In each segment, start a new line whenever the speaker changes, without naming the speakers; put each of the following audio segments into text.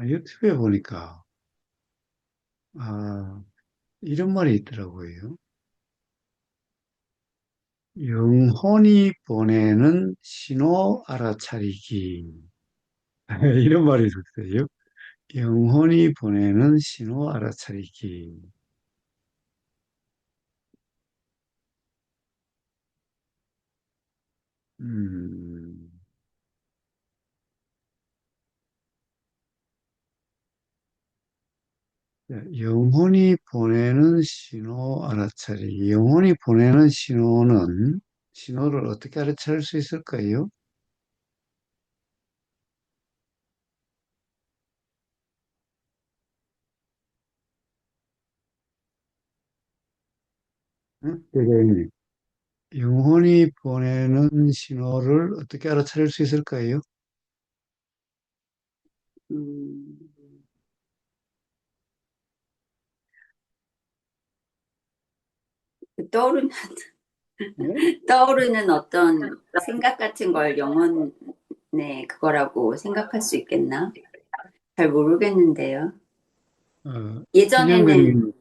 유튜브에 보니까, 아, 이런 말이 있더라고요. 영혼이 보내는 신호 알아차리기. 이런 말이 있었어요. 영혼이 보내는 신호 알아차리기. 음, 영혼이 보내는 신호 알아차리기. 영혼이 보내는 신호를 어떻게 알아차릴 수 있을까요? 응? 대장님. 영혼이 보내는 신호를 어떻게 알아차릴 수 있을까요?
음, 그
네?
떠오르는 어떤 생각 같은 걸 영혼의 그거라고 생각할 수 있겠나? 잘 모르겠는데요. 예전에는,
김영배님,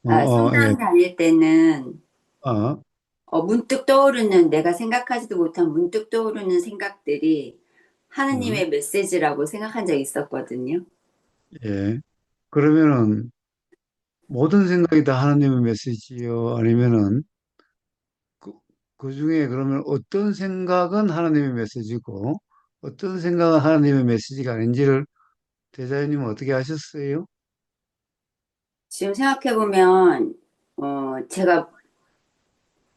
예,
성당 다닐 때는,
아,
문득 떠오르는, 내가 생각하지도 못한 문득 떠오르는 생각들이
어,
하느님의 메시지라고 생각한 적이 있었거든요.
예. 그러면은 모든 생각이 다 하나님의 메시지요? 아니면은 그, 그 중에 그러면 어떤 생각은 하나님의 메시지고 어떤 생각은 하나님의 메시지가 아닌지를 대자연님은 어떻게 하셨어요?
지금 생각해보면, 제가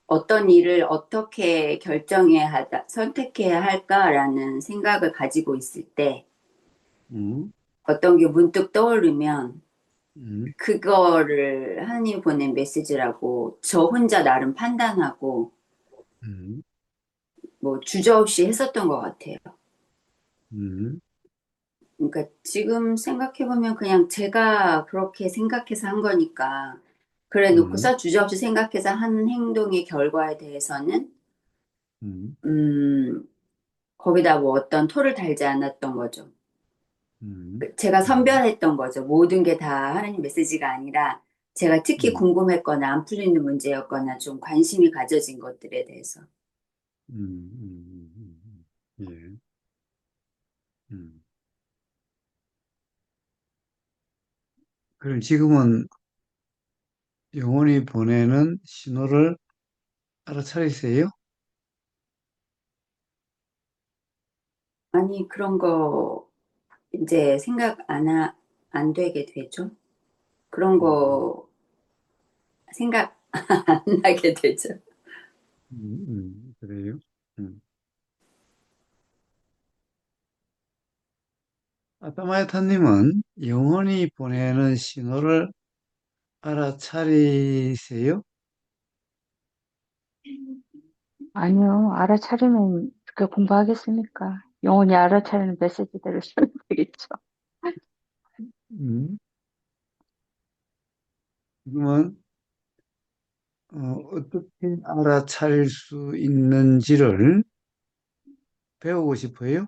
어떤 일을 어떻게 선택해야 할까라는 생각을 가지고 있을 때
음,
어떤 게 문득 떠오르면
음,
그거를 하나님이 보낸 메시지라고 저 혼자 나름 판단하고
음,
뭐 주저없이 했었던 것 같아요.
음,
그러니까 지금 생각해보면 그냥 제가 그렇게 생각해서 한 거니까 그래
음,
놓고서 주저없이 생각해서 한 행동의 결과에 대해서는
음,
음, 거기다 뭐 어떤 토를 달지 않았던 거죠.
음,
제가
음,
선별했던 거죠. 모든 게 다 하나님 메시지가 아니라 제가 특히
음,
궁금했거나 안 풀리는 문제였거나 좀 관심이 가져진 것들에 대해서.
예, 음. 그럼 지금은 영혼이 보내는 신호를 알아차리세요?
아니, 그런 거 이제 안 되게 되죠. 그런
음,
거 생각 안 나게 되죠.
그래요? 음. 아타마야타님은 영혼이 보내는 신호를 알아차리세요?
아니요, 알아차리면 그렇게 공부하겠습니까? 영원히 알아차리는 메시지대로 쓰면 되겠죠.
음. 지금은 어떻게 알아차릴 수 있는지를 배우고 싶어요?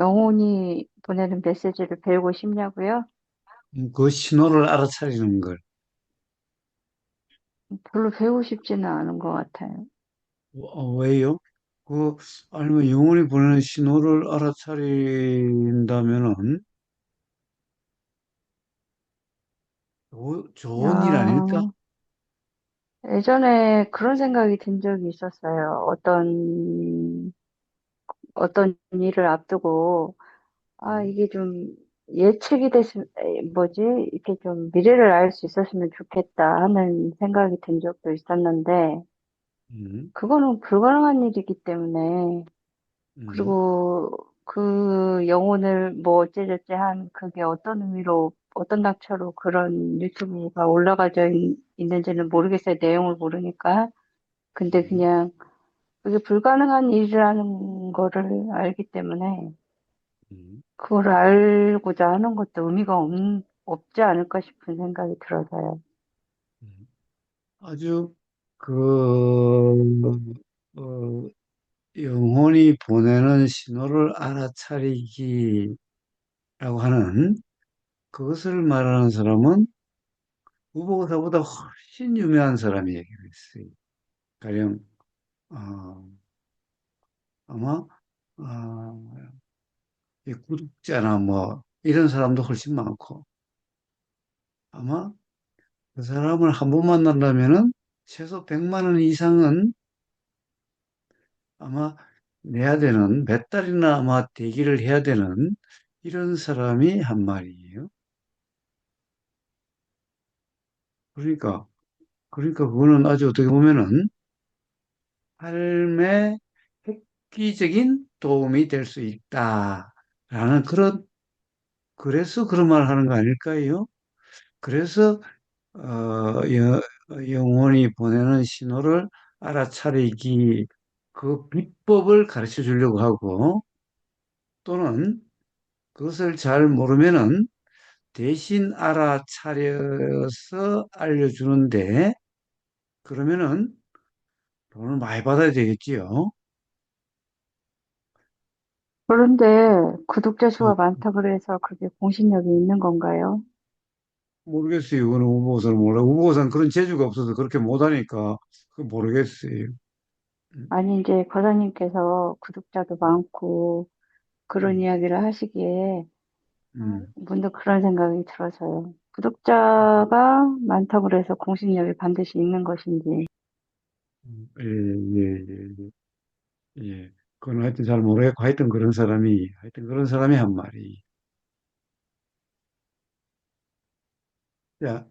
영혼이 보내는 메시지를 배우고 싶냐고요?
그 신호를 알아차리는 걸.
별로 배우고 싶지는 않은 것 같아요.
왜요? 그, 아니면 영혼이 보내는 신호를 알아차린다면은 좋은 일 아닐까?
야, 예전에 그런 생각이 든 적이 있었어요. 어떤 일을 앞두고,
음,
이게 좀 예측이 뭐지? 이렇게 좀 미래를 알 수 있었으면 좋겠다 하는 생각이 든 적도 있었는데,
음,
그거는 불가능한 일이기 때문에,
음,
그리고 그 영혼을 뭐 어째저째 한 그게 어떤 의미로, 어떤 낙처로 그런 유튜브가 있는지는 모르겠어요. 내용을 모르니까. 근데
음,
그냥 그게 불가능한 일이라는 거를 알기 때문에
음,
그걸 알고자 하는 것도 없지 않을까 싶은 생각이 들어서요.
음. 아주 그 어, 영혼이 보내는 신호를 알아차리기. 하는 그것을 말하는 사람은 우보사보다 훨씬 유명한 사람이 얘기를 했어요. 가령 어, 아마 어, 이 구독자나 뭐 이런 사람도 훨씬 많고 아마 그 사람을 한 번 만난다면은 최소 100만 원 이상은 아마 내야 되는 몇 달이나 아마 대기를 해야 되는 이런 사람이 한 말이에요. 그러니까 그거는 아주 어떻게 보면은 삶에 획기적인 도움이 될 수 있다라는 그래서 그런 말을 하는 거 아닐까요? 그래서 영혼이 보내는 신호를 알아차리기 그 비법을 가르쳐 주려고 하고 또는 그것을 잘 모르면은 대신 알아차려서 알려주는데 그러면은 돈을 많이 받아야 되겠지요.
그런데 구독자
어,
수가 많다 그래서 그게 공신력이 있는 건가요?
모르겠어요. 그거는 우보사는 몰라. 우보사는 그런 재주가 없어서 그렇게 못하니까 그 모르겠어요. 음,
아니, 이제 거사님께서 구독자도 많고 그런
음,
이야기를 하시기에
음.
문득 그런 생각이 들어서요. 구독자가 많다고 그래서 공신력이 반드시 있는 것인지.
예, 예, 예, 예. 그건 하여튼 잘 모르겠고 하여튼 그런 사람이 한 말이. 자,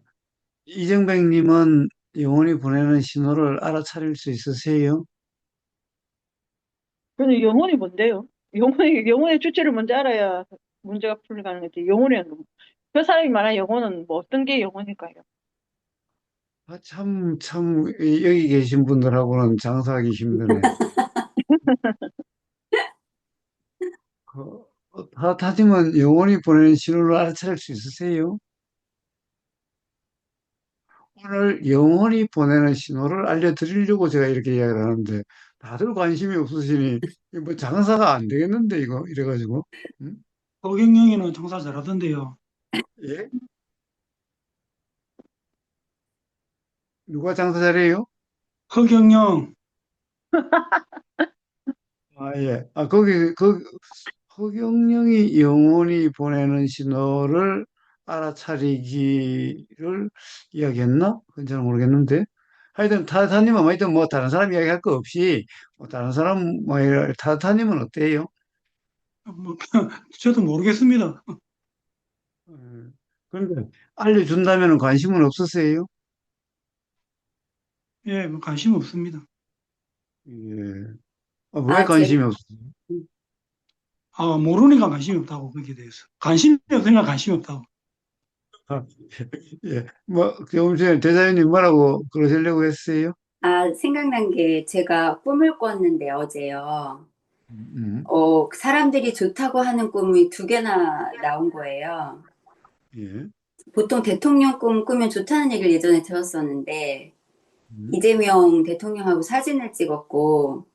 이정백님은 영혼이 보내는 신호를 알아차릴 수 있으세요?
저는 영혼이 뭔데요? 영혼의 주체를 먼저 알아야 문제가 풀려가는 거지. 그 사람이 말한 영혼은 뭐 어떤 게 영혼일까요?
아, 참, 여기 계신 분들하고는 장사하기 힘드네. 타지만 영혼이 보내는 신호를 알아차릴 수 있으세요? 오늘 영혼이 보내는 신호를 알려드리려고 제가 이렇게 이야기를 하는데 다들 관심이 없으시니 이거 뭐 장사가 안 되겠는데 이거 이래가지고 응?
허경영이는 장사 잘하던데요.
예? 누가 장사 잘해요?
허경영,
아 예. 허경영이 영혼이 보내는 신호를 알아차리기를 이야기했나? 그건 잘 모르겠는데. 하여튼 타타님은 뭐 하여튼 뭐 다른 사람 이야기할 거 없이 뭐 다른 사람 뭐 타타님은 어때요?
뭐, 저도 모르겠습니다.
음, 그런데 알려준다면 관심은 없으세요?
예, 뭐 관심 없습니다.
예. 왜
아,
관심이 없으세요?
아, 모르니까 관심이 없다고, 거기에 대해서. 관심이 없으니까 관심이 없다고.
예. 뭐 조금 전에 대사님님 뭐라고 그러시려고 했어요?
생각난 게 제가 꿈을 꿨는데 어제요.
음,
사람들이 좋다고 하는 꿈이 두 개나 나온 거예요.
예.
보통 대통령 꿈 꾸면 좋다는 얘기를 예전에 들었었는데,
음,
이재명 대통령하고 사진을 찍었고,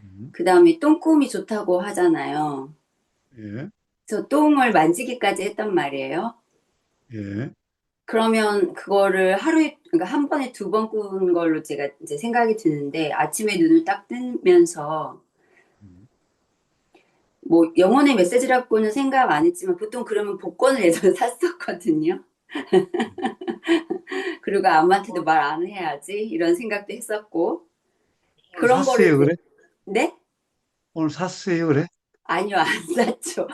음,
그 다음에 똥꿈이 좋다고 하잖아요.
예.
저 똥을 만지기까지 했단 말이에요.
예.
그러면 그거를 그러니까 한 번에 두 번 꾼 걸로 제가 이제 생각이 드는데, 아침에 눈을 딱 뜨면서,
음,
뭐, 영혼의 메시지라고는 생각 안 했지만, 보통 그러면 복권을 예전에 샀었거든요. 그리고 아무한테도 말 안 해야지, 이런 생각도 했었고,
오늘
그런 거를
샀어요,
이제,
그래?
네?
오늘 샀어요, 그래?
아니요, 안 샀죠.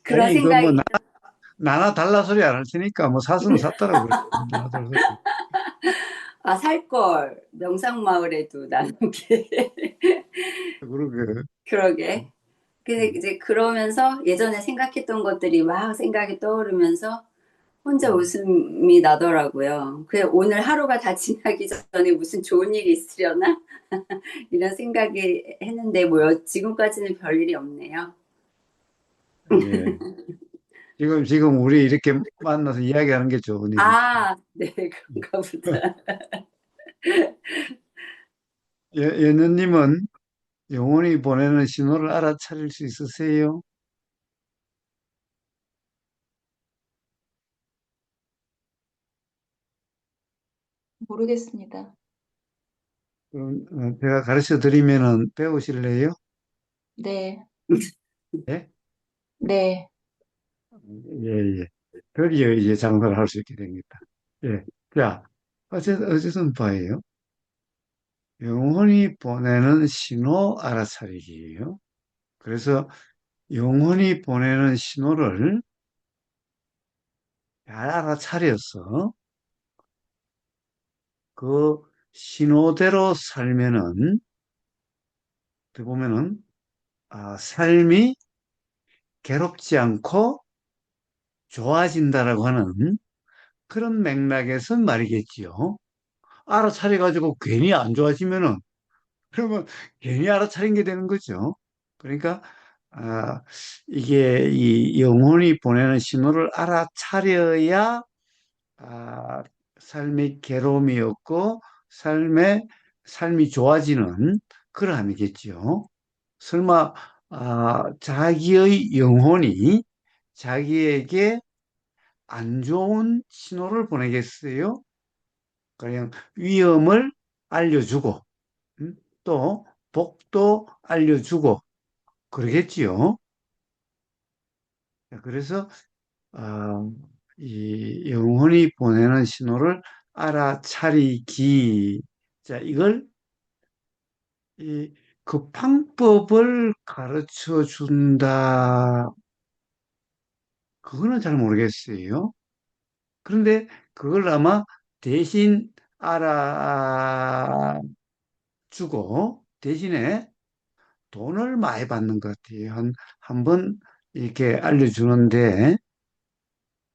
그런
아니, 그 뭐
생각이,
나나 달라 소리 안 할 테니까 뭐 샀으면 샀다라고 그래. 나나 달라 소리.
살 걸. 명상마을에도 나누게.
그러게.
그러게. 근데
음,
이제 그러면서 예전에 생각했던 것들이 막 생각이 떠오르면서 혼자
음.
웃음이 나더라고요. 오늘 하루가 다 지나기 전에 무슨 좋은 일이 있으려나? 이런 생각이 했는데, 지금까지는 별일이 없네요.
예. 지금 우리 이렇게 만나서 이야기하는 게 좋은 일이지.
네, 그런가 보다.
예느님은 영혼이 보내는 신호를 알아차릴 수 있으세요?
모르겠습니다.
그럼 제가 가르쳐 드리면은 배우실래요?
네,
네?
네.
예, 예. 드디어 이제 장사를 할 수 있게 됩니다. 예. 자, 어쨌든 봐요. 영혼이 보내는 신호 알아차리기예요. 그래서 영혼이 보내는 신호를 잘 알아차려서 그 신호대로 살면은, 어떻게 보면은, 삶이 괴롭지 않고 좋아진다라고 하는 그런 맥락에서 말이겠지요. 알아차려가지고 괜히 안 좋아지면은, 그러면 괜히 알아차린 게 되는 거죠. 그러니까, 아, 이게 이 영혼이 보내는 신호를 알아차려야, 아, 삶의 괴로움이 없고, 삶이 좋아지는 그러함이겠지요. 설마, 자기의 영혼이 자기에게 안 좋은 신호를 보내겠어요? 그냥 위험을 알려주고, 음? 또 복도 알려주고, 그러겠지요. 자, 그래서, 아, 이 영혼이 보내는 신호를 알아차리기. 자, 그 방법을 가르쳐 준다. 그거는 잘 모르겠어요. 그런데 그걸 아마 대신 알아주고 대신에 돈을 많이 받는 것 같아요. 한 번 이렇게 알려주는데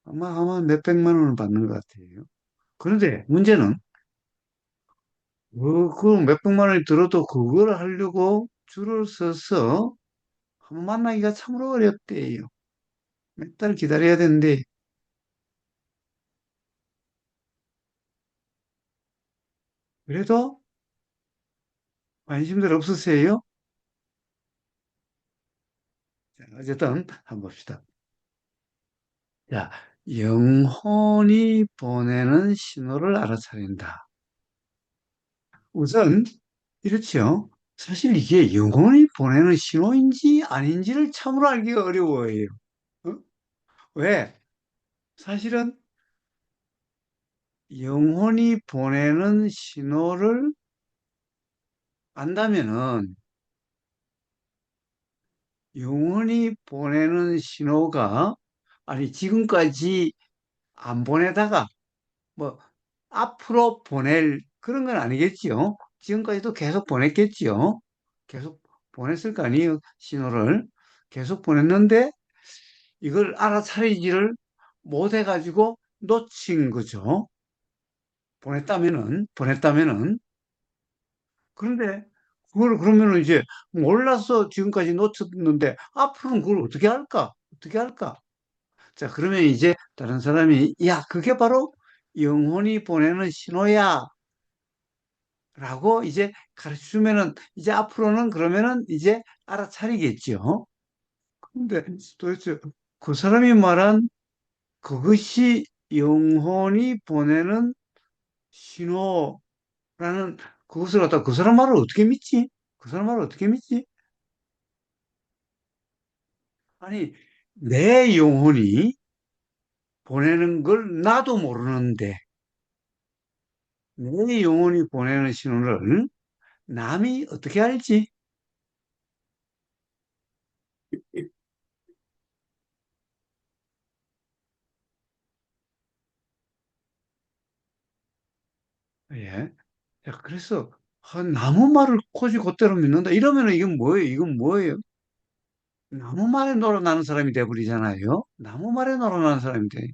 아마 몇백만 원을 받는 것 같아요. 그런데 문제는 그 몇백만 원이 들어도 그걸 하려고 줄을 서서 한번 만나기가 참으로 어렵대요. 몇 달 기다려야 되는데 그래도 관심들 없으세요? 자, 어쨌든 한번 봅시다. 자, 영혼이 보내는 신호를 알아차린다. 우선 이렇죠. 사실 이게 영혼이 보내는 신호인지 아닌지를 참으로 알기가 어려워요. 어? 왜? 사실은 영혼이 보내는 신호를 안다면은 영혼이 보내는 신호가 아니 지금까지 안 보내다가 뭐 앞으로 보낼 그런 건 아니겠지요. 지금까지도 계속 보냈겠지요. 계속 보냈을 거 아니에요. 신호를 계속 보냈는데 이걸 알아차리지를 못해가지고 놓친 거죠. 보냈다면은 그런데 그걸 그러면은 이제 몰라서 지금까지 놓쳤는데 앞으로는 그걸 어떻게 할까? 어떻게 할까? 자, 그러면 이제 다른 사람이 야, 그게 바로 영혼이 보내는 신호야. 라고 이제 가르쳐 주면은 이제 앞으로는 그러면은 이제 알아차리겠죠. 근데 도대체 그 사람이 말한 그것이 영혼이 보내는 신호라는 그것을 갖다 그 사람 말을 어떻게 믿지? 그 사람 말을 어떻게 믿지? 아니, 내 영혼이 보내는 걸 나도 모르는데 내 영혼이 보내는 신호를 남이 어떻게 알지? 예. 야, 그래서 나무 말을 코지 곧대로 믿는다. 이러면은 이건 뭐예요? 이건 뭐예요? 나무 말에 놀아나는 사람이 돼버리잖아요. 나무 말에 놀아나는 사람이 돼.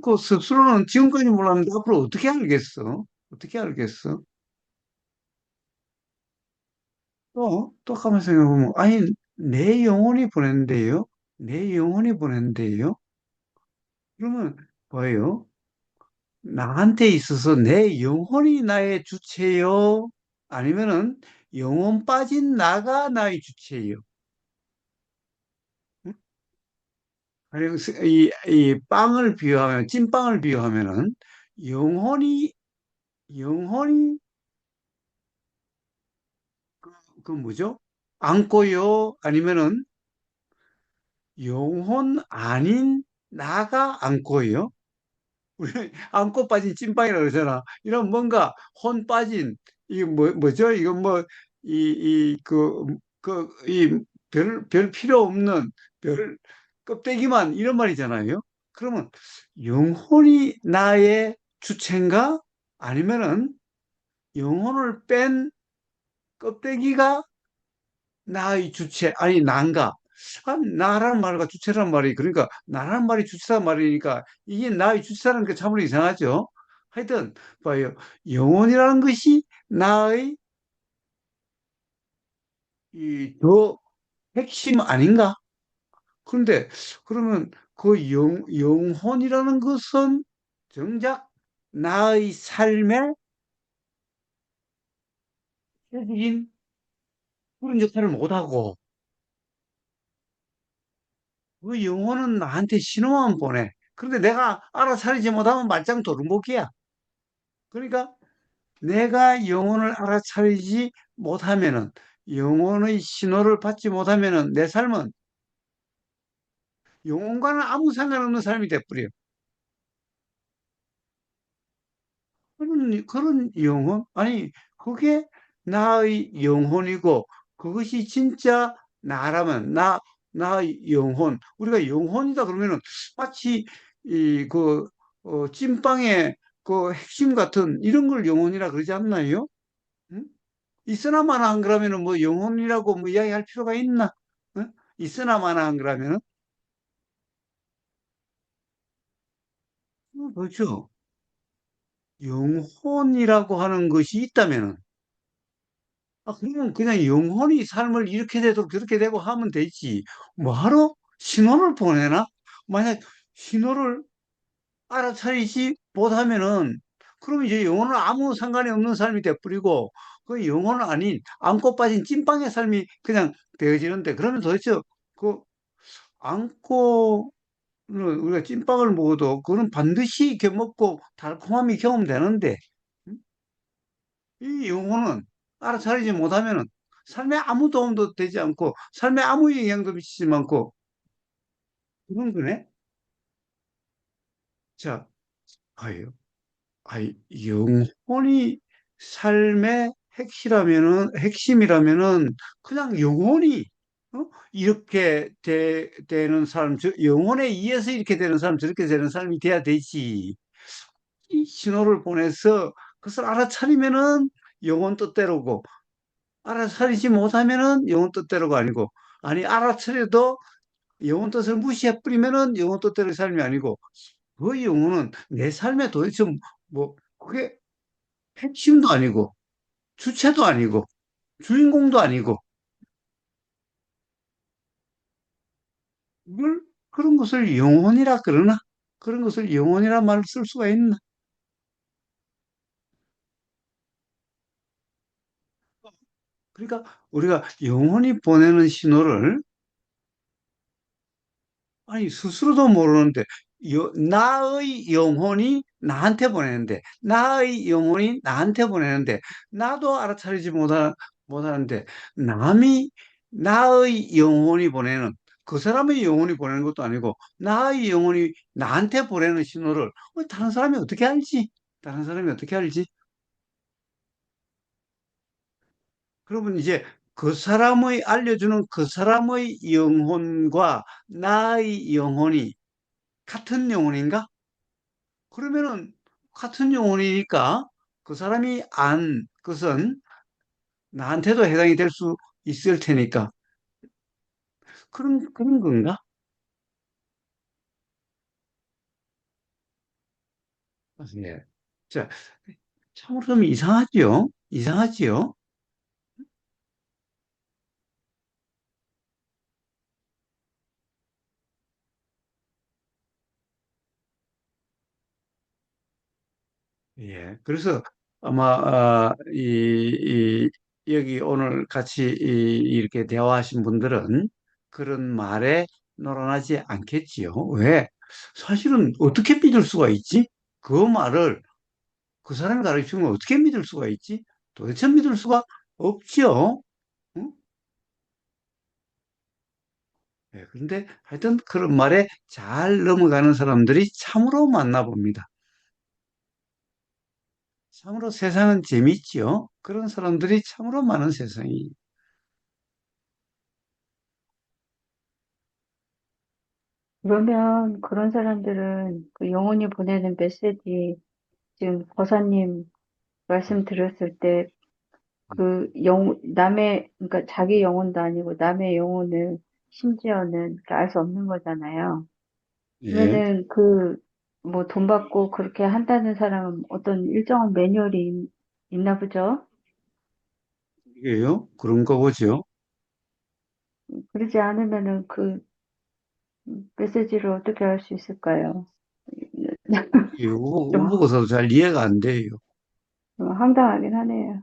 그 스스로는 지금까지 몰랐는데 앞으로 어떻게 알겠어? 어떻게 알겠어? 또 가만 생각해보면, 아니, 내 영혼이 보낸대요? 내 영혼이 보낸대요? 그러면 뭐예요? 나한테 있어서 내 영혼이 나의 주체요? 아니면은 영혼 빠진 나가 나의 주체요? 아니, 이 빵을 비유하면, 찐빵을 비유하면은, 영혼이, 영혼이, 그 뭐죠? 안고요? 아니면은 영혼 아닌 나가 안고요? 우리 안고 빠진 찐빵이라 그러잖아. 이런 뭔가 혼 빠진, 이게 뭐죠? 이건 뭐, 별 필요 없는 별 껍데기만 이런 말이잖아요. 그러면 영혼이 나의 주체인가? 아니면은 영혼을 뺀 껍데기가 나의 주체, 아니, 난가? 아, 나라는 말과 주체라는 말이, 그러니까, 나라는 말이 주체라는 말이니까, 이게 나의 주체라는 게 참으로 이상하죠? 하여튼, 봐요. 영혼이라는 것이 나의 더 핵심 아닌가? 그런데, 그러면 그 영혼이라는 것은 정작 나의 삶의 핵심 그런 역할을 못하고, 그 영혼은 나한테 신호만 보내. 그런데 내가 알아차리지 못하면 말짱 도루묵이야. 그러니까 내가 영혼을 알아차리지 못하면은, 영혼의 신호를 받지 못하면은 내 삶은 영혼과는 아무 상관없는 삶이 돼버려. 그런 영혼? 아니, 그게 나의 영혼이고, 그것이 진짜 나라면, 나의 영혼. 우리가 영혼이다 그러면은 마치 찐빵의 그 핵심 같은 이런 걸 영혼이라 그러지 않나요? 응? 있으나마나 한 그러면은 뭐 영혼이라고 뭐 이야기할 필요가 있나? 응? 있으나마나 한 그러면은? 그렇죠. 영혼이라고 하는 것이 있다면은, 그러면 그냥 영혼이 삶을 이렇게 되도록 저렇게 되고 하면 되지. 뭐하러 신호를 보내나? 만약 신호를 알아차리지 못하면은, 그럼 이제 영혼은 아무 상관이 없는 삶이 돼버리고, 그 영혼은 아닌 안고 빠진 찐빵의 삶이 그냥 되어지는데, 그러면 도대체 그 안고 우리가 찐빵을 먹어도 그건 반드시 이렇게 먹고 달콤함이 경험되는데, 이 영혼은 알아차리지 못하면은 삶에 아무 도움도 되지 않고 삶에 아무 영향도 미치지 않고 그런 거네. 자, 아유, 아이, 영혼이 삶의 핵심이라면은 그냥 영혼이 이렇게 되는 사람, 영혼에 의해서 이렇게 되는 사람, 저렇게 되는 사람이 돼야 되지. 이 신호를 보내서 그것을 알아차리면은 영혼 뜻대로고 알아차리지 못하면은 영혼 뜻대로가 아니고, 아니, 알아차려도 영혼 뜻을 무시해버리면은 영혼 뜻대로의 삶이 아니고, 그 영혼은 내 삶에 도대체 뭐, 그게 핵심도 아니고, 주체도 아니고, 주인공도 아니고, 그런 것을 영혼이라 그러나? 그런 것을 영혼이란 말을 쓸 수가 있나? 그러니까 우리가 영혼이 보내는 신호를 아니, 스스로도 모르는데, 나의 영혼이 나한테 보내는데, 나의 영혼이 나한테 보내는데, 나도 알아차리지 못하는데, 남이 나의 영혼이 보내는, 그 사람의 영혼이 보내는 것도 아니고, 나의 영혼이 나한테 보내는 신호를, 다른 사람이 어떻게 알지? 다른 사람이 어떻게 알지? 그러면 이제 그 사람의 알려주는 그 사람의 영혼과 나의 영혼이 같은 영혼인가? 그러면은 같은 영혼이니까 그 사람이 안 것은 나한테도 해당이 될 수 있을 테니까 그런 건가? 예. 자, 참으로 좀 이상하지요? 이상하지요? 예. 그래서 아마 여기 오늘 같이 이렇게 대화하신 분들은 그런 말에 놀아나지 않겠지요. 왜? 사실은 어떻게 믿을 수가 있지? 그 말을 그 사람이 가르치면 어떻게 믿을 수가 있지? 도대체 믿을 수가 없죠. 응? 예, 그런데 하여튼 그런 말에 잘 넘어가는 사람들이 참으로 많나 봅니다. 참으로 세상은 재밌지요. 그런 사람들이 참으로 많은 세상이.
그러면 그런 사람들은 그 영혼이 보내는 메시지, 지금 거사님 말씀 들었을 때 그 그러니까 자기 영혼도 아니고 남의 영혼을 심지어는 알 수 없는 거잖아요.
예,
그러면은 뭐 돈 받고 그렇게 한다는 사람은 어떤 일정한 매뉴얼이 있나 보죠?
이게요. 그런가 보죠.
그러지 않으면은 그 메시지를 어떻게 알 수 있을까요?
이
좀
우보고서도 잘 이해가 안 돼요.
황당하긴 하네요.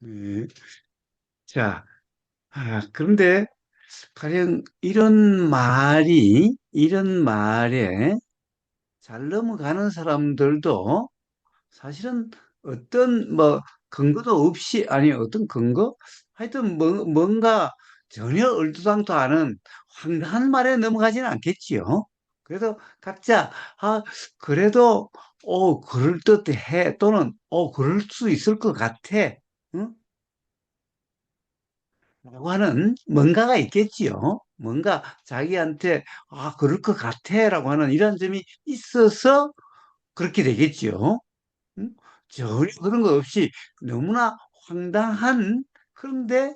예. 자, 그런데 가령 이런 말에 잘 넘어가는 사람들도 사실은 어떤 뭐 근거도 없이 아니 어떤 근거 하여튼 뭔가 전혀 얼토당토 않은 황당한 말에 넘어가지는 않겠지요. 그래서 각자 그래도 그럴듯해 또는 그럴 수 있을 것 같아. 응? 라고 하는 뭔가가 있겠지요. 뭔가 자기한테 그럴 것 같아라고 하는 이런 점이 있어서 그렇게 되겠지요. 응? 전혀 그런 거 없이 너무나 황당한 그런데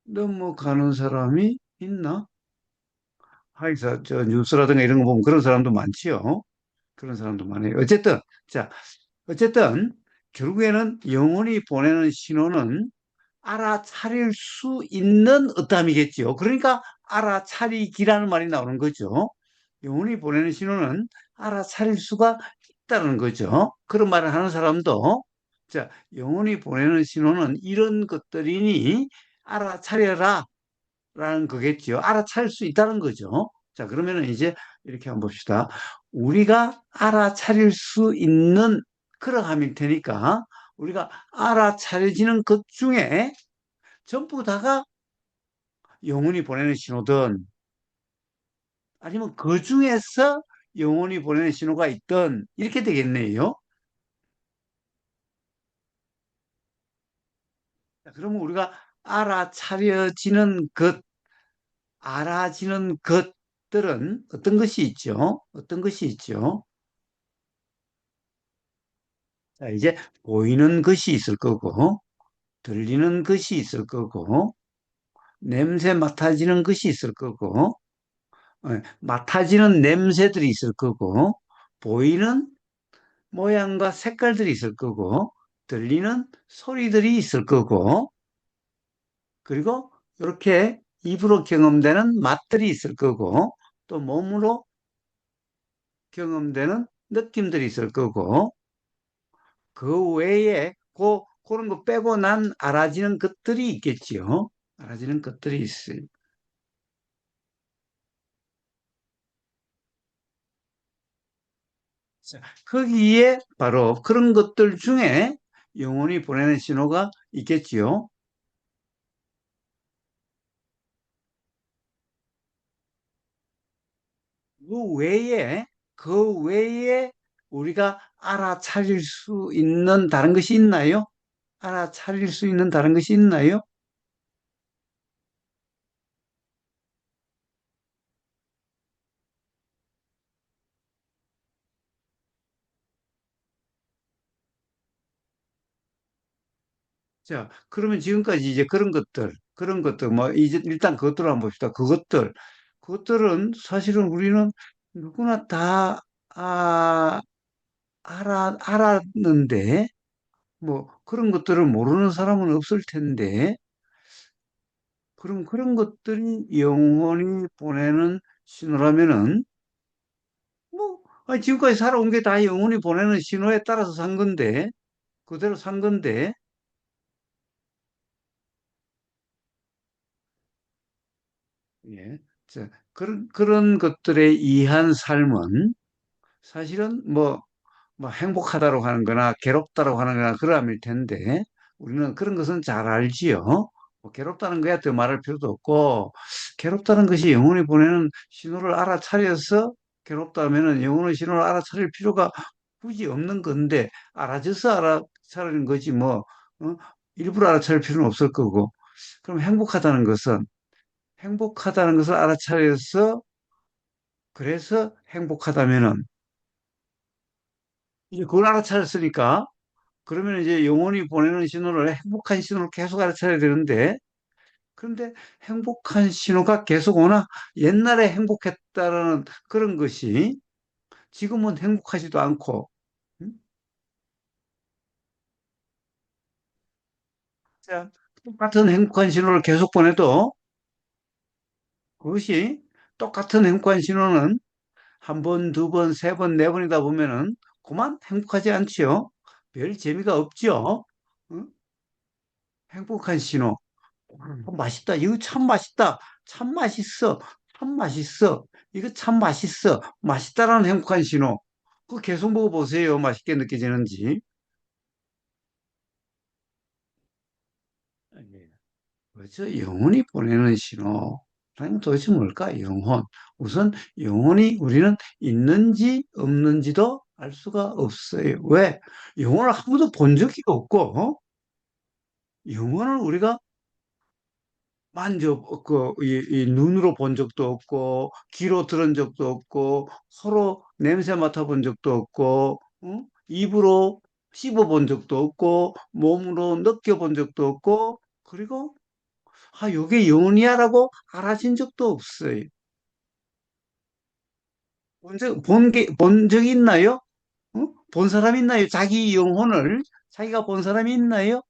넘어가는 사람이 있나? 하여서 저 뉴스라든가 이런 거 보면 그런 사람도 많지요. 그런 사람도 많아요. 자, 어쨌든 결국에는 영혼이 보내는 신호는 알아차릴 수 있는 어감이겠지요. 그러니까 알아차리기라는 말이 나오는 거죠. 영혼이 보내는 신호는 알아차릴 수가 있다는 거죠. 그런 말을 하는 사람도 자, 영혼이 보내는 신호는 이런 것들이니 알아차려라 라는 거겠죠. 알아차릴 수 있다는 거죠. 자, 그러면은 이제 이렇게 한번 봅시다. 우리가 알아차릴 수 있는 그러함일 테니까 우리가 알아차려지는 것 중에 전부 다가 영혼이 보내는 신호든 아니면 그 중에서 영혼이 보내는 신호가 있든 이렇게 되겠네요. 자, 그러면 우리가 알아차려지는 것, 알아지는 것들은 어떤 것이 있죠? 어떤 것이 있죠? 자, 이제 보이는 것이 있을 거고, 들리는 것이 있을 거고, 냄새 맡아지는 것이 있을 거고, 맡아지는 냄새들이 있을 거고, 보이는 모양과 색깔들이 있을 거고, 들리는 소리들이 있을 거고, 그리고 이렇게 입으로 경험되는 맛들이 있을 거고, 또 몸으로 경험되는 느낌들이 있을 거고, 그 외에 그런 거 빼고 난 알아지는 것들이 있겠지요. 알아지는 것들이 있어요. 자, 거기에 바로 그런 것들 중에 영혼이 보내는 신호가 있겠지요. 그 외에, 그 외에 우리가 알아차릴 수 있는 다른 것이 있나요? 알아차릴 수 있는 다른 것이 있나요? 자, 그러면 지금까지 이제 그런 것들, 뭐, 이제 일단 그것들을 한번 봅시다. 그것들은 사실은 우리는 누구나 다, 알았는데, 뭐, 그런 것들을 모르는 사람은 없을 텐데, 그럼 그런 것들이 영원히 보내는 신호라면은, 뭐, 아니, 지금까지 살아온 게 다 영원히 보내는 신호에 따라서 산 건데, 그대로 산 건데, 예. 자, 그런 것들에 의한 삶은 사실은 뭐, 뭐 행복하다고 하는 거나 괴롭다고 하는 거나 그러함일 텐데 우리는 그런 것은 잘 알지요. 뭐 괴롭다는 거야 또 말할 필요도 없고 괴롭다는 것이 영혼이 보내는 신호를 알아차려서 괴롭다면은 영혼의 신호를 알아차릴 필요가 굳이 없는 건데 알아줘서 알아차리는 거지 뭐 어? 일부러 알아차릴 필요는 없을 거고 그럼 행복하다는 것을 알아차려서 그래서 행복하다면은 이제 그걸 알아차렸으니까 그러면 이제 영혼이 보내는 신호를 행복한 신호를 계속 알아차려야 되는데 그런데 행복한 신호가 계속 오나 옛날에 행복했다라는 그런 것이 지금은 행복하지도 않고 음? 자, 똑같은 행복한 신호를 계속 보내도 그것이 똑같은 행복한 신호는 한 번, 두 번, 세 번, 네 번이다 보면은 그만 행복하지 않지요. 별 재미가 없죠. 응? 행복한 신호. 맛있다. 이거 참 맛있다. 참 맛있어. 참 맛있어. 이거 참 맛있어. 맛있다라는 행복한 신호. 그거 계속 먹어보세요. 맛있게 느껴지는지. 예. 그렇죠. 영혼이 보내는 신호. 그럼 도대체 뭘까? 영혼. 우선 영혼이 우리는 있는지 없는지도 알 수가 없어요. 왜? 영혼을 한 번도 본 적이 없고, 영혼을 우리가 이 눈으로 본 적도 없고, 귀로 들은 적도 없고, 서로 냄새 맡아본 적도 없고, 입으로 씹어본 적도 없고, 몸으로 느껴본 적도 없고, 그리고, 요게 영혼이야라고 알아진 적도 없어요. 본 적이 있나요? 본 사람 있나요? 자기 영혼을 자기가 본 사람이 있나요?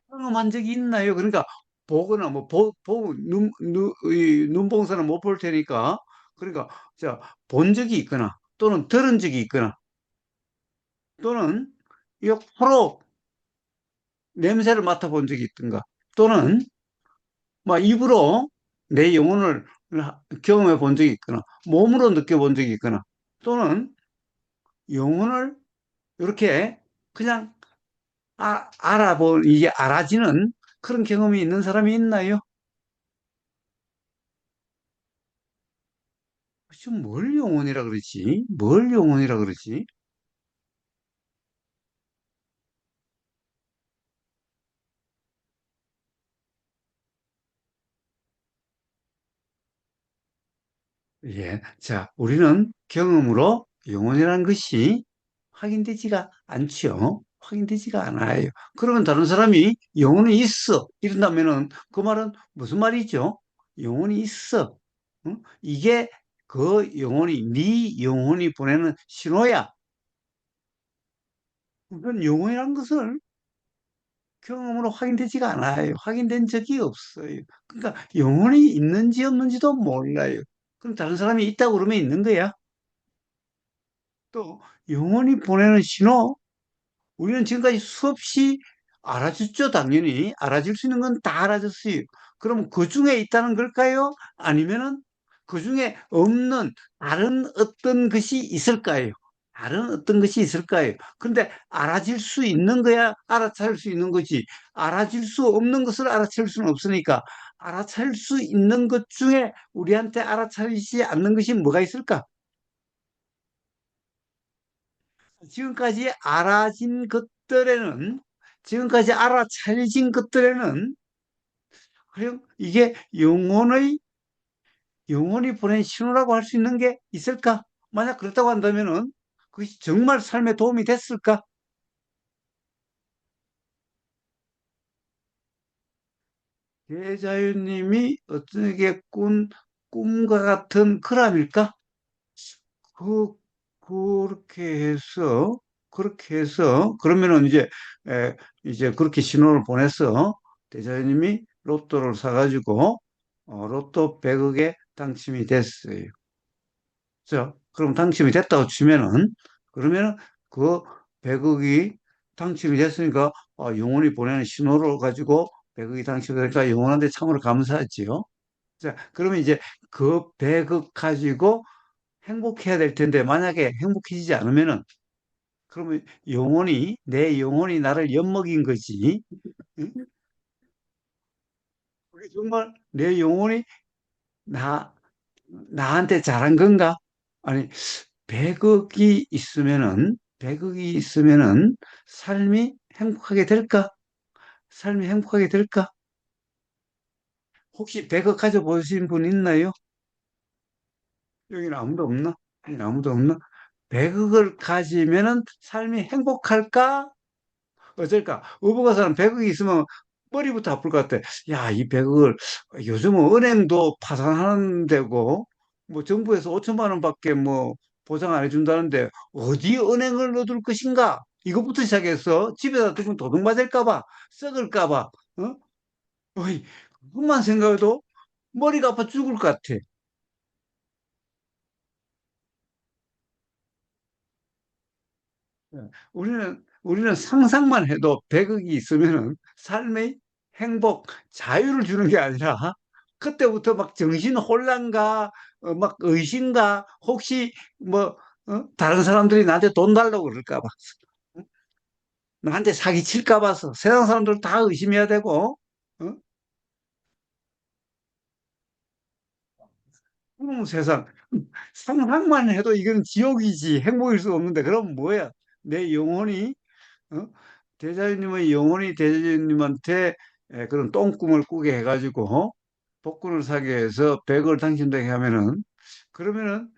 경험한 적이 있나요? 그러니까 보거나 이 눈봉사는 못 볼 테니까 그러니까 자, 본 적이 있거나 또는 들은 적이 있거나 또는 옆으로 냄새를 맡아본 적이 있든가 또는 막 입으로 내 영혼을 경험해 본 적이 있거나 몸으로 느껴본 적이 있거나 또는 영혼을 이렇게 그냥 이게 알아지는 그런 경험이 있는 사람이 있나요? 지금 뭘 영혼이라 그러지? 뭘 영혼이라 그러지? 예. 자, 우리는 경험으로 영혼이라는 것이 확인되지가 않죠. 확인되지가 않아요. 그러면 다른 사람이 영혼이 있어. 이런다면은 그 말은 무슨 말이죠? 영혼이 있어. 응? 이게 그 영혼이, 네 영혼이 보내는 신호야. 그건 영혼이라는 것을 경험으로 확인되지가 않아요. 확인된 적이 없어요. 그러니까 영혼이 있는지 없는지도 몰라요. 그럼 다른 사람이 있다고 그러면 있는 거야. 또 영혼이 보내는 신호, 우리는 지금까지 수없이 알아줬죠. 당연히 알아줄 수 있는 건 다 알아줬어요. 그럼 그 중에 있다는 걸까요? 아니면은 그 중에 없는 다른 어떤 것이 있을까요? 다른 어떤 것이 있을까요? 근데 알아질 수 있는 거야 알아차릴 수 있는 거지. 알아질 수 없는 것을 알아차릴 수는 없으니까 알아차릴 수 있는 것 중에 우리한테 알아차리지 않는 것이 뭐가 있을까? 지금까지 알아진 것들에는, 지금까지 알아차려진 것들에는, 그럼 이게 영혼이 보낸 신호라고 할 수 있는 게 있을까? 만약 그렇다고 한다면은, 그것이 정말 삶에 도움이 됐을까? 대자유님이 어떻게 꿈과 같은 크람일까? 그, 그렇게 해서, 그러면은 이제 그렇게 신호를 보내서 대자연님이 로또를 사가지고, 로또 100억에 당첨이 됐어요. 그럼 당첨이 됐다고 치면은, 그러면은 그 100억이 당첨이 됐으니까, 영혼이 보내는 신호를 가지고 100억이 당첨이 되니까 영혼한테 참으로 감사하지요. 자, 그러면 이제 그 100억 가지고 행복해야 될 텐데 만약에 행복해지지 않으면은 그러면 영혼이 내 영혼이 나를 엿먹인 거지. 응? 그게 정말 내 영혼이 나 나한테 잘한 건가? 아니 100억이 있으면은 삶이 행복하게 될까? 삶이 행복하게 될까? 혹시 100억 가져보신 분 있나요? 여기는 아무도 없나? 여기는 아무도 없나? 100억을 가지면은 삶이 행복할까? 어쩔까? 어부가사는 100억이 있으면 머리부터 아플 것 같아. 야, 이 100억을 요즘은 은행도 파산하는 데고 뭐 정부에서 5천만 원밖에 뭐 보장 안 해준다는데 어디 은행을 넣어둘 것인가? 이것부터 시작해서 집에다 두면 도둑 맞을까 봐, 썩을까 봐, 어? 어이, 그것만 생각해도 머리가 아파 죽을 것 같아. 우리는 상상만 해도 100억이 있으면은 삶의 행복, 자유를 주는 게 아니라 그때부터 막 정신 혼란과 막 의심과 혹시 뭐 다른 사람들이 나한테 돈 달라고 그럴까 봐 나한테 사기 칠까 봐서 세상 사람들 다 의심해야 되고 어? 그럼 세상 상상만 해도 이건 지옥이지 행복일 수 없는데 그럼 뭐야 내 영혼이 어? 대자연님의 영혼이 대자연님한테 그런 똥꿈을 꾸게 해가지고 복권을 사게 해서 100을 당첨되게 하면은 그러면은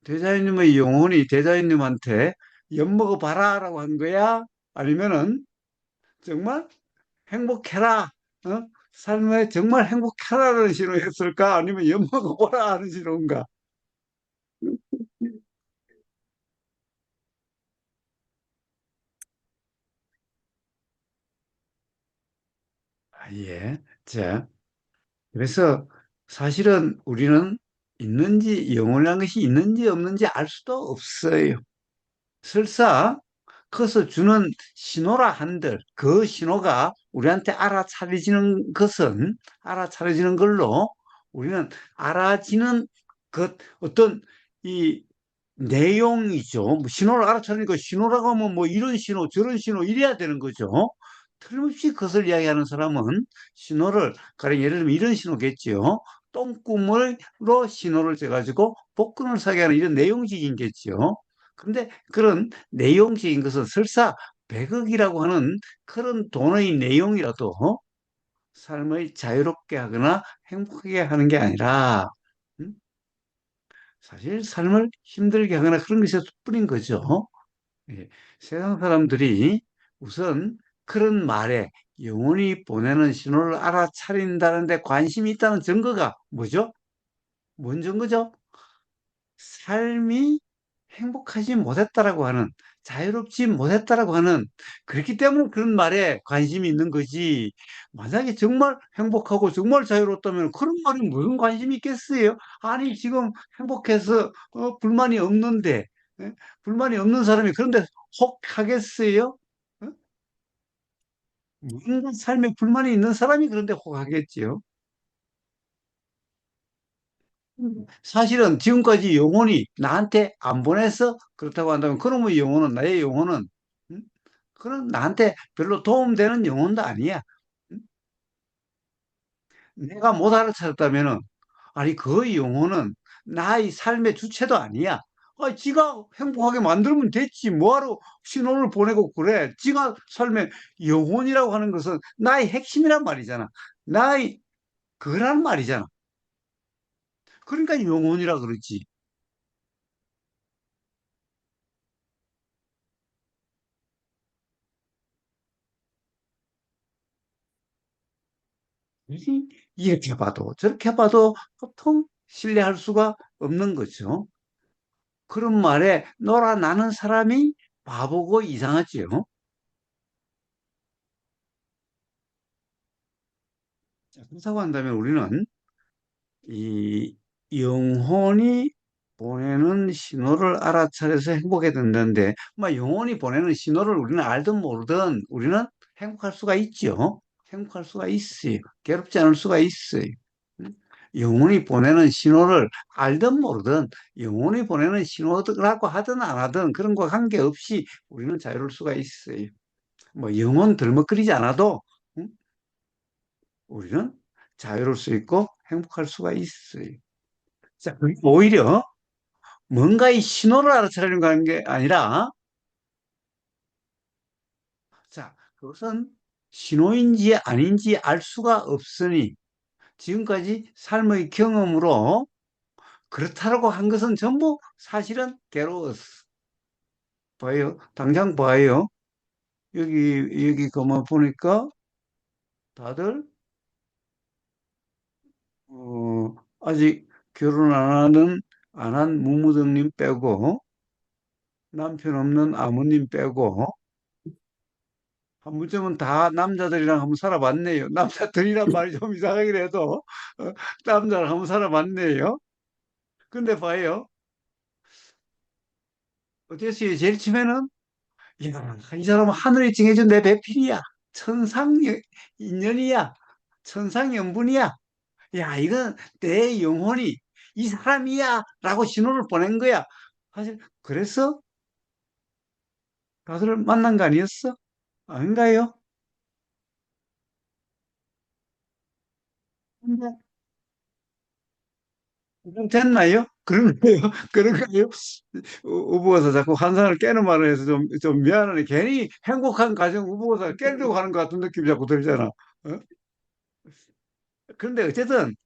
대자연님의 영혼이 대자연님한테 엿먹어 봐라라고 한 거야? 아니면은 정말 행복해라, 어? 삶에 정말 행복해라라는 신호였을까? 아니면 엿먹어 보라 하는 신호인가? 아, 예. 자, 그래서 사실은 우리는 영혼이라는 것이 있는지 없는지 알 수도 없어요. 설사 커서 주는 신호라 한들 그 신호가 우리한테 알아차려지는 걸로 우리는 알아지는 것 어떤 이 내용이죠. 뭐 신호를 알아차리니까 신호라고 하면 뭐 이런 신호 저런 신호 이래야 되는 거죠. 틀림없이 그것을 이야기하는 사람은 신호를 가령 예를 들면 이런 신호겠지요. 똥구멍으로 신호를 줘가지고 복근을 사게 하는 이런 내용적인 겠지요. 그런데 그런 내용적인 것은 설사 100억이라고 하는 그런 돈의 내용이라도 삶을 자유롭게 하거나 행복하게 하는 게 아니라 음? 사실 삶을 힘들게 하거나 그런 것일 뿐인 거죠. 예. 세상 사람들이 우선 그런 말에 영혼이 보내는 신호를 알아차린다는 데 관심이 있다는 증거가 뭐죠? 뭔 증거죠? 삶이 행복하지 못했다라고 하는, 자유롭지 못했다라고 하는, 그렇기 때문에 그런 말에 관심이 있는 거지. 만약에 정말 행복하고 정말 자유롭다면 그런 말에 무슨 관심이 있겠어요? 아니, 지금 행복해서 불만이 없는데, 예? 불만이 없는 사람이 그런데 혹 하겠어요? 어? 뭔가 삶에 불만이 있는 사람이 그런데 혹 하겠지요. 사실은 지금까지 영혼이 나한테 안 보내서 그렇다고 한다면 그러면 나의 영혼은 음? 그런 나한테 별로 도움되는 영혼도 아니야. 음? 내가 못 알아차렸다면은 아니 그 영혼은 나의 삶의 주체도 아니야. 아, 지가 행복하게 만들면 됐지. 뭐하러 신호를 보내고 그래. 지가 삶의 영혼이라고 하는 것은 나의 핵심이란 말이잖아. 나의 그란 말이잖아. 그러니까 영혼이라 그러지. 이렇게 봐도 저렇게 봐도 보통 신뢰할 수가 없는 거죠. 그런 말에 놀아나는 사람이 바보고 이상하지요. 자, 그렇다고 한다면 우리는 이 영혼이 보내는 신호를 알아차려서 행복해야 된다는데, 영혼이 보내는 신호를 우리는 알든 모르든 우리는 행복할 수가 있죠. 행복할 수가 있어요. 괴롭지 않을 수가 있어요. 음? 영혼이 보내는 신호를 알든 모르든 영혼이 보내는 신호라고 하든 안 하든 그런 거 관계없이 우리는 자유로울 수가 있어요. 뭐 영혼 들먹거리지 않아도 응? 우리는 자유로울 수 있고 행복할 수가 있어요. 자, 그리고 오히려 뭔가의 신호를 알아차리는 게 아니라 자, 그것은 신호인지 아닌지 알 수가 없으니 지금까지 삶의 경험으로 그렇다라고 한 것은 전부 사실은 괴로웠어. 봐요. 당장 봐요. 여기 그만 보니까 다들 아직 결혼 안 한 무무등님 빼고 남편 없는 아무님 빼고 한 문쯤은 다 남자들이랑 한번 살아봤네요. 남자들이란 말이 좀 이상하긴 해도 남자랑 한번 살아봤네요. 근데 봐요. 어땠어요? 제일 처음에는 야, 이 사람은 하늘이 정해준 내 배필이야. 천상인연이야. 천상연분이야. 야, 이건 내 영혼이 이 사람이야. 라고 신호를 보낸 거야. 사실, 그래서 가수를 만난 거 아니었어? 아닌가요? 근데 그럼 됐나요? 그런가요? 그런가요? 우부가서 자꾸 환상을 깨는 말을 해서 좀 미안하네. 괜히 행복한 가정 우부가서 깨려고 하는 것 같은 느낌이 자꾸 들잖아. 어? 그런데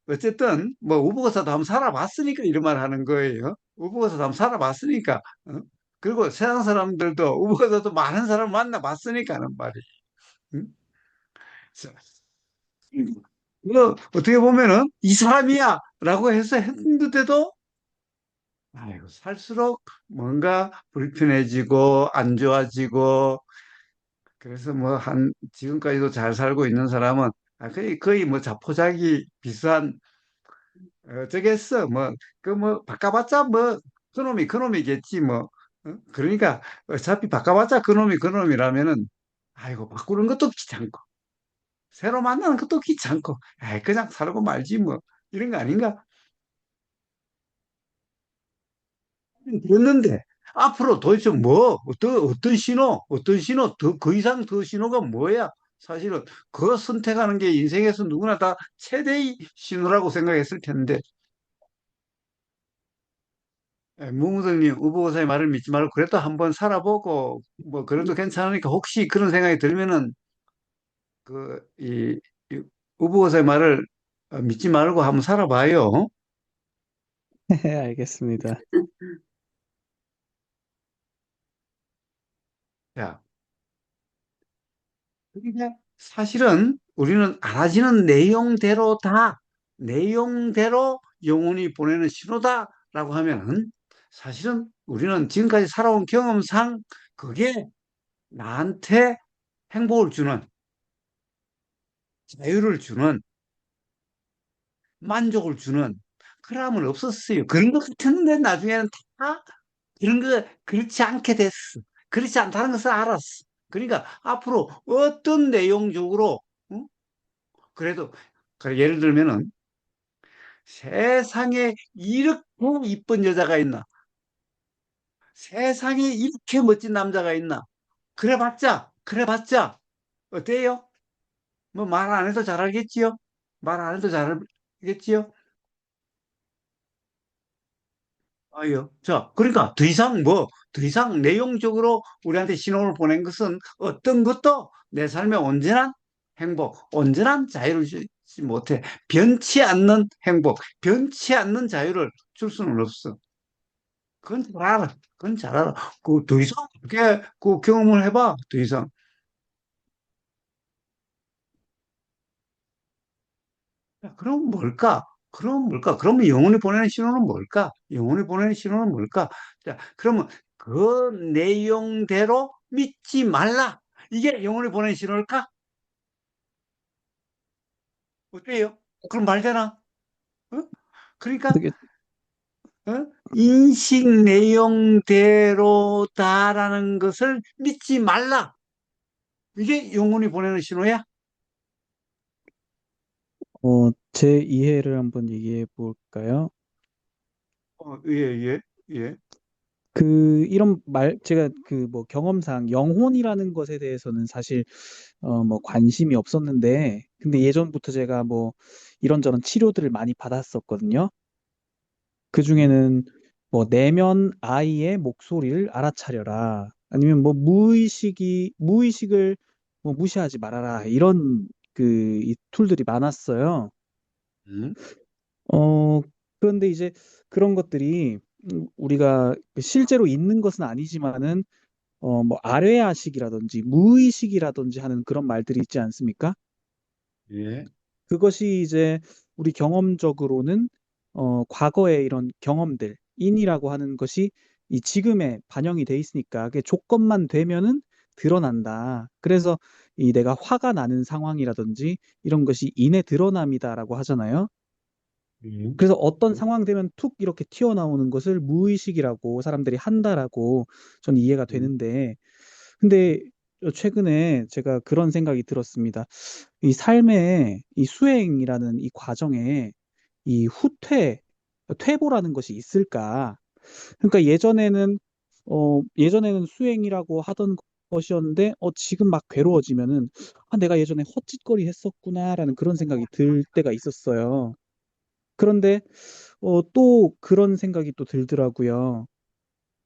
어쨌든, 뭐, 우보가서도 한번 살아봤으니까 이런 말 하는 거예요. 우보가서도 한번 살아봤으니까. 어? 그리고 세상 사람들도 우보가서도 많은 사람을 만나봤으니까 하는 말이. 응? 자, 이거 어떻게 보면은 이 사람이야! 라고 해서 했는데도, 아이고, 살수록 뭔가 불편해지고, 안 좋아지고, 그래서 뭐, 지금까지도 잘 살고 있는 사람은 거의 뭐 자포자기 비슷한 어쩌겠어. 뭐, 뭐, 바꿔봤자 뭐, 그놈이겠지, 뭐. 어? 그러니까, 어차피 바꿔봤자 그놈이라면은, 아이고, 바꾸는 것도 귀찮고, 새로 만나는 것도 귀찮고, 아이, 그냥 살고 말지, 뭐. 이런 거 아닌가? 그랬는데, 앞으로 도대체 뭐, 어떤 신호, 그 이상 더 신호가 뭐야? 사실은, 그거 선택하는 게 인생에서 누구나 다 최대의 신호라고 생각했을 텐데, 무무드님 우보고사의 말을 믿지 말고 그래도 한번 살아보고 뭐 그래도 괜찮으니까 혹시 그런 생각이 들면은 이 우보고사의 말을 믿지 말고 한번 살아봐요.
네, 알겠습니다.
자, 그러니까 사실은 우리는 알아지는 내용대로 영혼이 보내는 신호다라고 하면은 사실은 우리는 지금까지 살아온 경험상 그게 나한테 행복을 주는 자유를 주는 만족을 주는 그람은 없었어요. 그런 것 같았는데 나중에는 다 그런 거 그렇지 않게 됐어. 그렇지 않다는 것을 알았어. 그러니까 앞으로 어떤 내용적으로 응? 그래도 예를 들면은 세상에 이렇게 이쁜 여자가 있나? 세상에 이렇게 멋진 남자가 있나? 그래봤자 어때요? 뭐 말 안 해도 잘 알겠지요? 말 안 해도 잘 알겠지요? 아유, 자, 그러니까 더 이상 내용적으로 우리한테 신호를 보낸 것은 어떤 것도 내 삶에 온전한 행복, 온전한 자유를 주지 못해. 변치 않는 행복, 변치 않는 자유를 줄 수는 없어. 그건 잘 알아. 그건 잘 알아. 그 더 이상 그렇게 그 경험을 해봐. 더 이상. 야, 그럼 뭘까? 그럼 뭘까? 그러면 영혼이 보내는 신호는 뭘까? 영혼이 보내는 신호는 뭘까? 자, 그러면 그 내용대로 믿지 말라. 이게 영혼이 보내는 신호일까? 어때요? 그럼 말되나? 어? 그러니까
어떻게,
인식 내용대로다라는 것을 믿지 말라. 이게 영혼이 보내는 신호야?
어, 제 이해를 한번 얘기해 볼까요?
예, 예, 예.
이런 제가 뭐 경험상 영혼이라는 것에 대해서는 사실, 뭐 관심이 없었는데, 근데 예전부터 제가 뭐 이런저런 치료들을 많이 받았었거든요. 그
음,
중에는 뭐 내면 아이의 목소리를 알아차려라. 아니면 뭐 무의식을 뭐 무시하지 말아라. 이런 이 툴들이 많았어요.
음,
어, 그런데 이제 그런 것들이 우리가 실제로 있는 것은 아니지만은 뭐 아뢰아식이라든지 무의식이라든지 하는 그런 말들이 있지 않습니까?
예,
그것이 이제 우리 경험적으로는 과거의 이런 경험들, 인이라고 하는 것이 이 지금에 반영이 돼 있으니까 그게 조건만 되면은 드러난다. 그래서 이 내가 화가 나는 상황이라든지 이런 것이 인의 드러남이다라고 하잖아요.
예,
그래서 어떤 상황 되면 툭 이렇게 튀어나오는 것을 무의식이라고 사람들이 한다라고 전 이해가
예,
되는데, 근데 최근에 제가 그런 생각이 들었습니다. 이 삶의 이 수행이라는 이 과정에 이 퇴보라는 것이 있을까? 그러니까 예전에는 수행이라고 하던 것이었는데, 지금 막 괴로워지면은, 내가 예전에 헛짓거리 했었구나라는 그런 생각이 들 때가 있었어요. 그런데, 또 그런 생각이 또 들더라고요.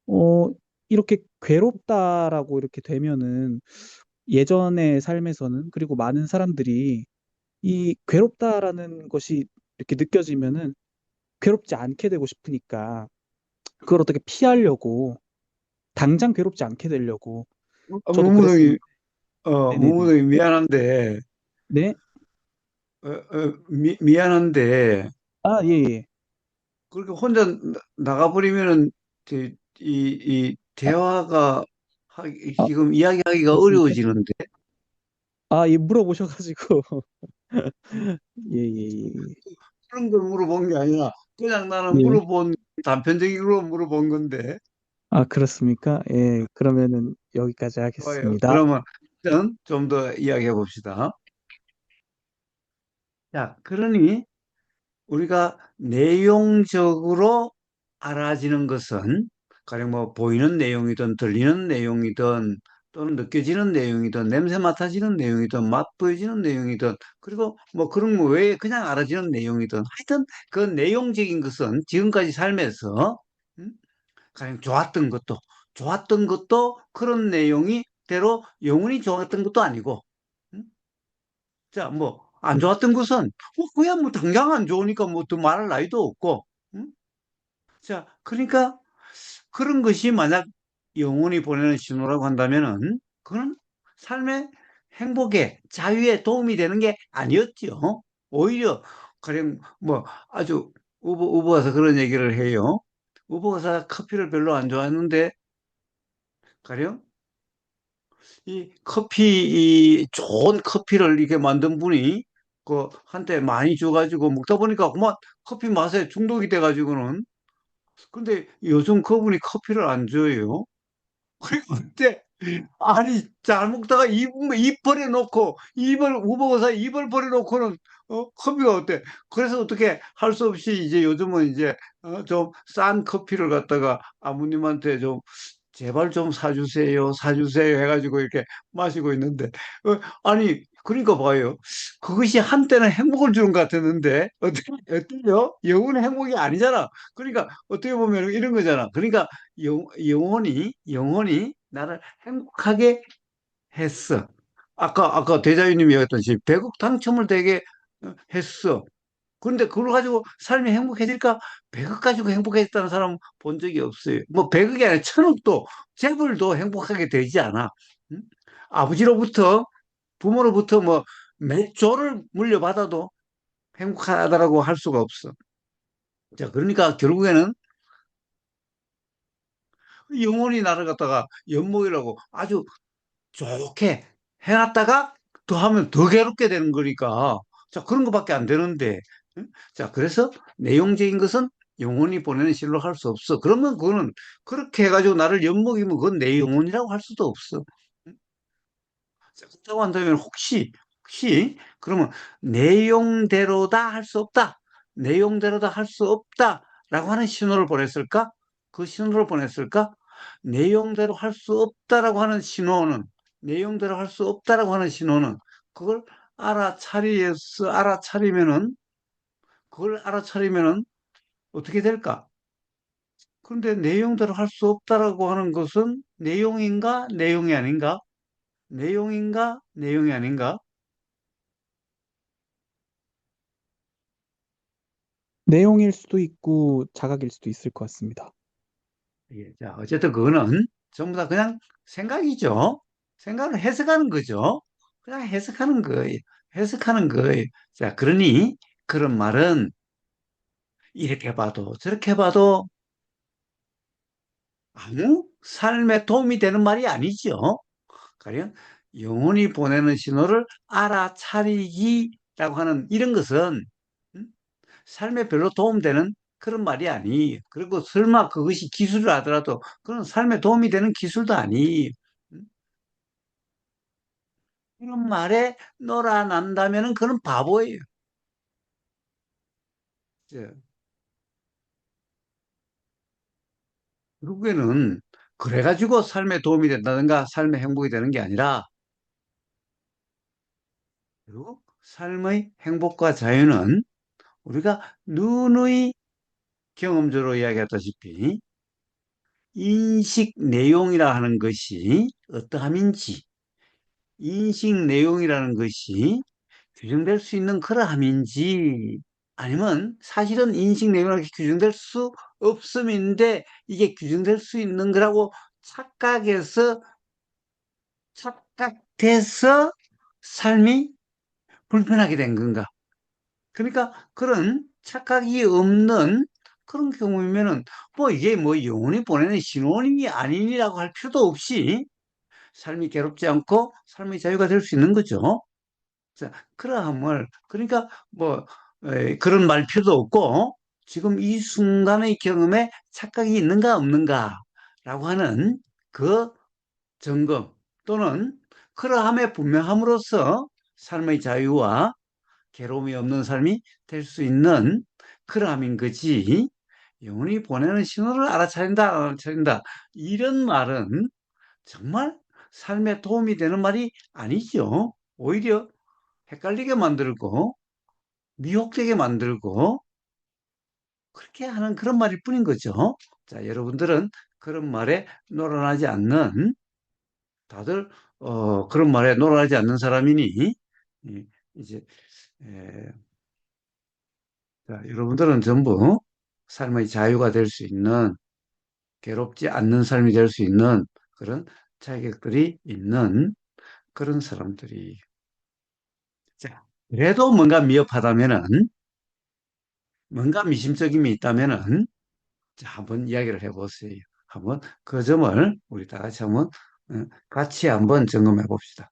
어, 이렇게 괴롭다라고 이렇게 되면은, 예전의 삶에서는, 그리고 많은 사람들이 이 괴롭다라는 것이 이렇게 느껴지면은 괴롭지 않게 되고 싶으니까 그걸 어떻게 피하려고 당장 괴롭지 않게 되려고 저도
무무동이,
그랬습니다. 네네네.
무무동이 미안한데,
네?
미안한데,
아, 예, 예.
그렇게 혼자 나가버리면은, 이 대화가
아,
지금 이야기하기가
그렇습니까?
어려워지는데,
아, 예, 물어보셔가지고. 예, 예, 예.
그런 걸 물어본 게 아니라, 그냥 나는
예.
단편적으로 물어본 건데,
아, 그렇습니까? 예, 그러면은 여기까지
좋아요.
하겠습니다.
그러면 일단 좀 더 이야기해 봅시다. 자, 그러니 우리가 내용적으로 알아지는 것은 가령 뭐 보이는 내용이든 들리는 내용이든 또는 느껴지는 내용이든 냄새 맡아지는 내용이든 맛보여지는 내용이든 그리고 뭐 그런 거 외에 그냥 알아지는 내용이든 하여튼 그 내용적인 것은 지금까지 삶에서 음? 가령 좋았던 것도 그런 내용이 대로 영원히 좋았던 것도 아니고 음? 자, 뭐, 안 좋았던 것은, 그냥 뭐, 당장 안 좋으니까 뭐, 더 말할 나위도 없고, 응? 자, 그러니까, 그런 것이 만약 영혼이 보내는 신호라고 한다면은, 그건 삶의 행복에, 자유에 도움이 되는 게 아니었죠. 오히려, 가령, 뭐, 아주, 우버가서 그런 얘기를 해요. 우버가서 커피를 별로 안 좋아했는데, 가령, 이 좋은 커피를 이렇게 만든 분이 그 한때 많이 줘가지고 먹다 보니까 그만 커피 맛에 중독이 돼가지고는 근데 요즘 그분이 커피를 안 줘요. 그리고 그때 아니 잘 먹다가 입 버려놓고 입을 우버거사 입을 버려놓고는 커피가 어때? 그래서 어떻게 할 수 없이 이제 요즘은 이제 좀 싼 커피를 갖다가 아버님한테 좀 제발 좀 사주세요, 사주세요 해가지고 이렇게 마시고 있는데, 아니, 그러니까 봐요. 그것이 한때는 행복을 주는 것 같았는데, 어때요? 영혼의 행복이 아니잖아. 그러니까 어떻게 보면 이런 거잖아. 그러니까 영혼이 나를 행복하게 했어. 아까 대자유님이 얘기했듯이 100억 당첨을 되게 했어. 그런데 그걸 가지고 삶이 행복해질까? 100억 가지고 행복해졌다는 사람 본 적이 없어요. 뭐 100억이 아니라 1000억도 재벌도 행복하게 되지 않아. 응? 아버지로부터 부모로부터 뭐 몇 조를 물려받아도 행복하다라고 할 수가 없어. 자, 그러니까 결국에는 영혼이 나를 갖다가 엿먹이라고 아주 좋게 해놨다가 더 하면 더 괴롭게 되는 거니까. 자, 그런 것밖에 안 되는데. 응? 자, 그래서 내용적인 것은 영혼이 보내는 실로 할 수 없어. 그러면 그거는 그렇게 해가지고 나를 엿먹이면 그건 내 영혼이라고 할 수도 없어. 응? 자, 그렇다고 한다면 혹시 혹시 그러면 내용대로다 할 수 없다. 내용대로다 할 수 없다라고 하는 신호를 보냈을까? 그 신호를 보냈을까? 내용대로 할 수 없다라고 하는 신호는 내용대로 할 수 없다라고 하는 신호는 그걸 알아차리면은 그걸 알아차리면은 어떻게 될까? 그런데 내용대로 할 수 없다라고 하는 것은 내용인가? 내용이 아닌가? 내용인가? 내용이 아닌가?
내용일 수도 있고 자각일 수도 있을 것 같습니다.
예, 자, 어쨌든 그거는 전부 다 그냥 생각이죠. 생각을 해석하는 거죠. 그냥 해석하는 거예요. 해석하는 거예요. 자, 그러니 그런 말은 이렇게 봐도 저렇게 봐도 아무 삶에 도움이 되는 말이 아니죠. 가령 영혼이 보내는 신호를 알아차리기라고 하는 이런 것은 음? 삶에 별로 도움되는 그런 말이 아니. 그리고 설마 그것이 기술을 하더라도 그건 삶에 도움이 되는 기술도 아니. 음? 그런 말에 놀아난다면은 그는 바보예요. 저, 결국에는 그래가지고 삶에 도움이 된다든가 삶에 행복이 되는 게 아니라 결국 삶의 행복과 자유는 우리가 누누이 경험적으로 이야기했다시피 인식 내용이라 하는 것이 어떠함인지, 인식 내용이라는 것이 규정될 수 있는 그러함인지, 아니면 사실은 인식 내용이라는 게 규정될 수 없음인데 이게 규정될 수 있는 거라고 착각해서, 착각돼서 삶이 불편하게 된 건가? 그러니까 그런 착각이 없는 그런 경우면은 뭐 이게 뭐 영혼이 보내는 신호니 아니니라고 할 필요도 없이 삶이 괴롭지 않고 삶의 자유가 될 수 있는 거죠. 자, 그러함을 그러니까 뭐 그런 말 필요도 없고 지금 이 순간의 경험에 착각이 있는가 없는가라고 하는 그 점검 또는 그러함에 분명함으로써 삶의 자유와 괴로움이 없는 삶이 될 수 있는 그러함인 거지. 영혼이 보내는 신호를 알아차린다, 알아차린다. 이런 말은 정말 삶에 도움이 되는 말이 아니죠. 오히려 헷갈리게 만들고, 미혹되게 만들고, 그렇게 하는 그런 말일 뿐인 거죠. 자, 여러분들은 그런 말에 놀아나지 않는, 다들, 그런 말에 놀아나지 않는 사람이니, 이제, 에, 자, 여러분들은 전부 삶의 자유가 될 수 있는, 괴롭지 않는 삶이 될 수 있는 그런 자격들이 있는 그런 사람들이. 자, 그래도 뭔가 미흡하다면은, 뭔가 미심쩍음이 있다면은, 자, 한번 이야기를 해보세요. 한번 그 점을 우리 다 같이 한번, 같이 한번 점검해 봅시다.